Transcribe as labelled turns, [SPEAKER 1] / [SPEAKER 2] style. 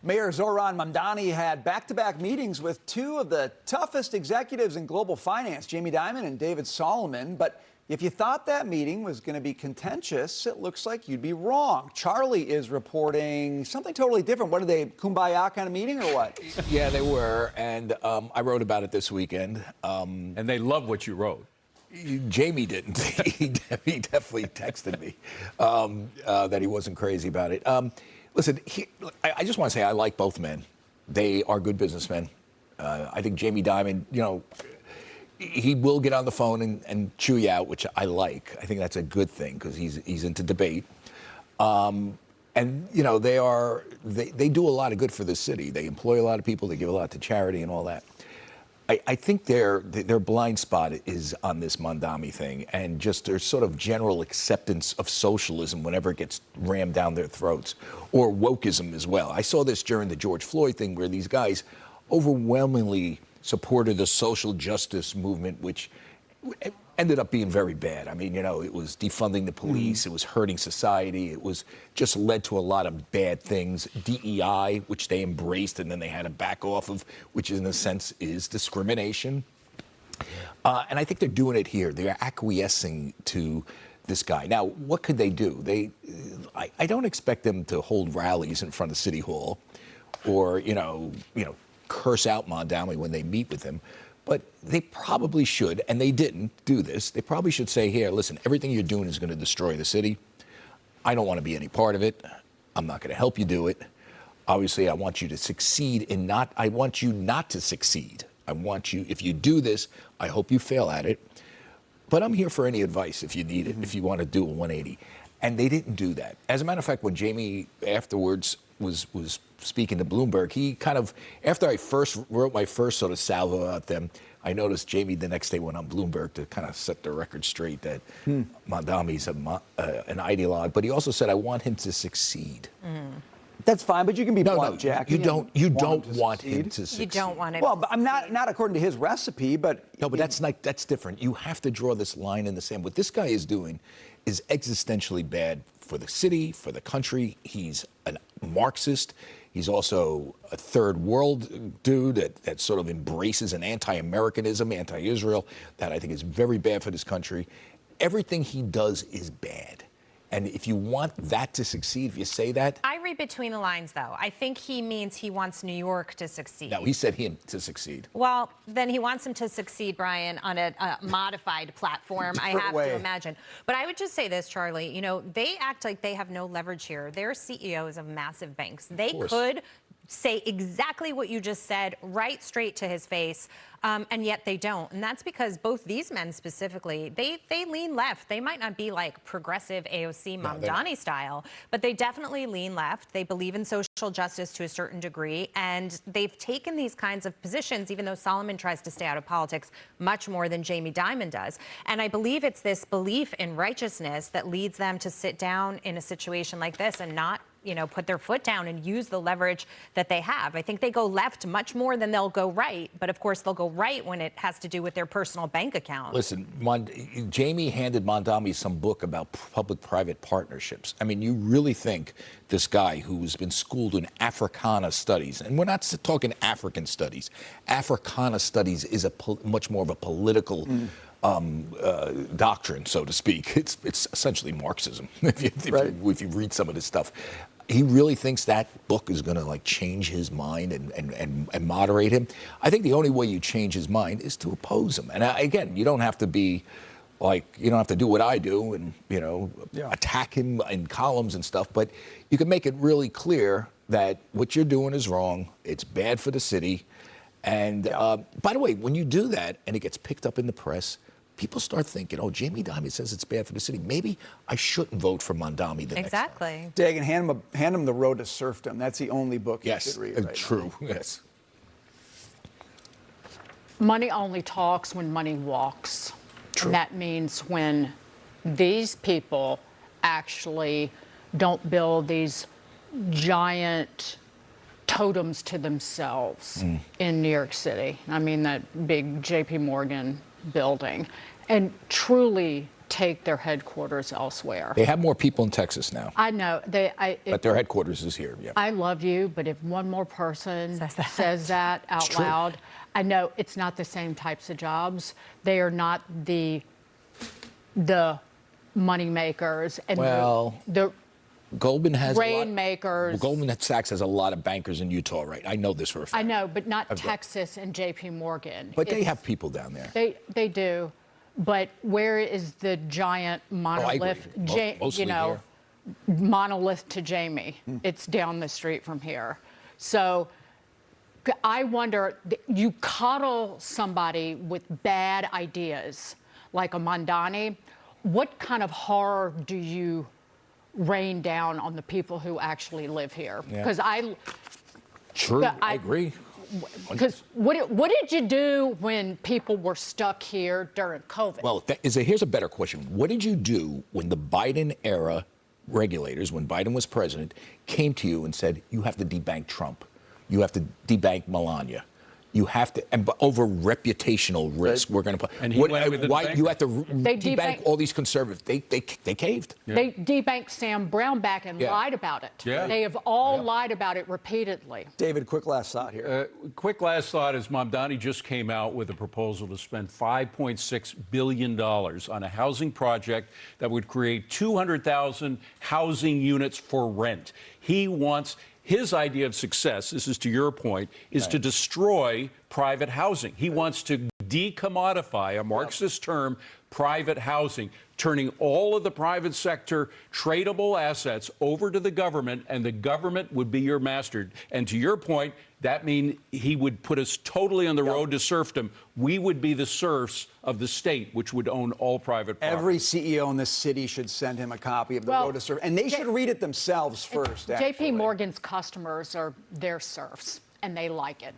[SPEAKER 1] Mayor Zohran Mamdani had back-to-back meetings with two of the toughest executives in global finance, Jamie Dimon and David Solomon. But if you thought that meeting was going to be contentious, it looks like you'd be wrong. Charlie is reporting something totally different. What are they, kumbaya kind of meeting or what?
[SPEAKER 2] Yeah, they were, and I wrote about it this weekend.
[SPEAKER 3] And they love what you wrote.
[SPEAKER 2] Jamie didn't. He definitely texted me that he wasn't crazy about it. Listen, I just want to say I like both men. They are good businessmen. I think Jamie Dimon, he will get on the phone and chew you out, which I like. I think that's a good thing because he's into debate. And they do a lot of good for the city. They employ a lot of people. They give a lot to charity and all that. I think their blind spot is on this Mamdani thing and just their sort of general acceptance of socialism whenever it gets rammed down their throats, or wokeism as well. I saw this during the George Floyd thing where these guys overwhelmingly supported the social justice movement, which ended up being very bad. I mean, it was defunding the police, it was hurting society, it was just led to a lot of bad things. DEI, which they embraced and then they had to back off of, which in a sense is discrimination. And I think they're doing it here. They're acquiescing to this guy. Now, what could they do? I don't expect them to hold rallies in front of City Hall or, curse out Mamdani when they meet with him. But they probably should, and they didn't do this, they probably should say, here, listen, everything you're doing is going to destroy the city. I don't want to be any part of it. I'm not going to help you do it. Obviously, I want you to succeed I want you not to succeed. I want you, if you do this, I hope you fail at it. But I'm here for any advice if you need it, if you want to do a 180. And they didn't do that. As a matter of fact, when Jamie afterwards was speaking to Bloomberg, he kind of, after I first wrote my first sort of salvo about them, I noticed Jamie the next day went on Bloomberg to kind of set the record straight that Mamdani's an ideologue, but he also said, I want him to succeed.
[SPEAKER 1] That's fine, but you can be blunt, Jack.
[SPEAKER 2] You don't want him to succeed.
[SPEAKER 4] You don't want him
[SPEAKER 1] Well,
[SPEAKER 4] to
[SPEAKER 1] but I'm not according to his recipe, but...
[SPEAKER 2] No, but that's different. You have to draw this line in the sand. What this guy is doing is existentially bad for the city, for the country. He's a Marxist. He's also a third world dude that sort of embraces an anti-Americanism, anti-Israel, that I think is very bad for this country. Everything he does is bad. And if you want that to succeed, if you say that...
[SPEAKER 4] I read between the lines, though. I think he means he wants New York to succeed.
[SPEAKER 2] No, he said him to succeed.
[SPEAKER 4] Well, then he wants him to succeed, Brian, on a modified platform, I have to imagine. But I would just say this, Charlie, they act like they have no leverage here. They're CEOs of massive banks. They could say exactly what you just said right straight to his face, and yet they don't. And that's because both these men specifically, they lean left. They might not be like progressive AOC Mamdani style, but they definitely lean left. They believe in social justice to a certain degree, and they've taken these kinds of positions, even though Solomon tries to stay out of politics much more than Jamie Dimon does. And I believe it's this belief in righteousness that leads them to sit down in a situation like this and not put their foot down and use the leverage that they have. I think they go left much more than they'll go right, but of course they'll go right when it has to do with their personal bank account.
[SPEAKER 2] Listen, Jamie handed Mamdani some book about public-private partnerships. I mean, you really think this guy who's been schooled in Africana studies, and we're not talking African studies, Africana studies is much more of a political doctrine, so to speak. It's essentially Marxism, if you read some of this stuff. He really thinks that book is going to change his mind and moderate him. I think the only way you change his mind is to oppose him. And again, you don't have to be you don't have to do what I do and attack him in columns and stuff, but you can make it really clear that what you're doing is wrong. It's bad for the city. And by the way, when you do that and it gets picked up in the press, people start thinking, oh, Jamie Dimon says it's bad for the city. Maybe I shouldn't vote for Mamdani the next time.
[SPEAKER 4] Exactly.
[SPEAKER 1] Dagan, hand him The Road to Serfdom. That's the only book you should read right
[SPEAKER 2] true.
[SPEAKER 1] now.
[SPEAKER 2] Yes.
[SPEAKER 5] Money only talks when money walks.
[SPEAKER 2] True.
[SPEAKER 5] And that means when these people actually don't build these giant totems to themselves in New York City. I mean, that big J.P. Morgan building, and truly take their headquarters elsewhere.
[SPEAKER 2] They have more people in Texas now,
[SPEAKER 5] I know
[SPEAKER 2] but their headquarters is here. Yeah.
[SPEAKER 5] I love you, but if one more person says that out
[SPEAKER 2] true.
[SPEAKER 5] loud, I know it's not the same types of jobs. They are not the money makers and
[SPEAKER 2] Well,
[SPEAKER 5] the
[SPEAKER 2] Goldman has
[SPEAKER 5] rainmakers.
[SPEAKER 2] Goldman Sachs has a lot of bankers in Utah, right? I know this for a fact.
[SPEAKER 5] I know, but not Texas and J.P. Morgan.
[SPEAKER 2] But they have people down there.
[SPEAKER 5] They do, but where is the giant monolith?
[SPEAKER 2] Mostly here.
[SPEAKER 5] Monolith to Jamie. It's down the street from here. So I wonder, you coddle somebody with bad ideas like a Mamdani. What kind of horror do you rain down on the people who actually live here? Because
[SPEAKER 2] True, I agree.
[SPEAKER 5] Because what did you do when people were stuck here during COVID?
[SPEAKER 2] Well, here's a better question. What did you do when the Biden era regulators, when Biden was president, came to you and said, you have to debank Trump, you have to debank Melania, you have to, and over reputational risk, we're going to put.
[SPEAKER 3] And he went with the
[SPEAKER 2] why
[SPEAKER 3] bank.
[SPEAKER 2] you have to
[SPEAKER 5] They
[SPEAKER 2] debank all these conservatives? They caved.
[SPEAKER 5] They debanked Sam Brown back and lied about it.
[SPEAKER 3] Yeah.
[SPEAKER 5] They have all lied about it repeatedly.
[SPEAKER 1] David, quick last thought here.
[SPEAKER 3] Quick last thought is Mamdani just came out with a proposal to spend $5.6 billion on a housing project that would create 200,000 housing units for rent. He wants... His idea of success, this is to your point, is to destroy private housing. He wants to decommodify, a Marxist term, private housing, turning all of the private sector tradable assets over to the government, and the government would be your master. And to your point, that means he would put us totally on the road to serfdom. We would be the serfs of the state, which would own all private property.
[SPEAKER 1] Every CEO in this city should send him a copy of the Road to Serf, and they should read it themselves first.
[SPEAKER 5] J.P. Morgan's customers are their serfs, and they like it.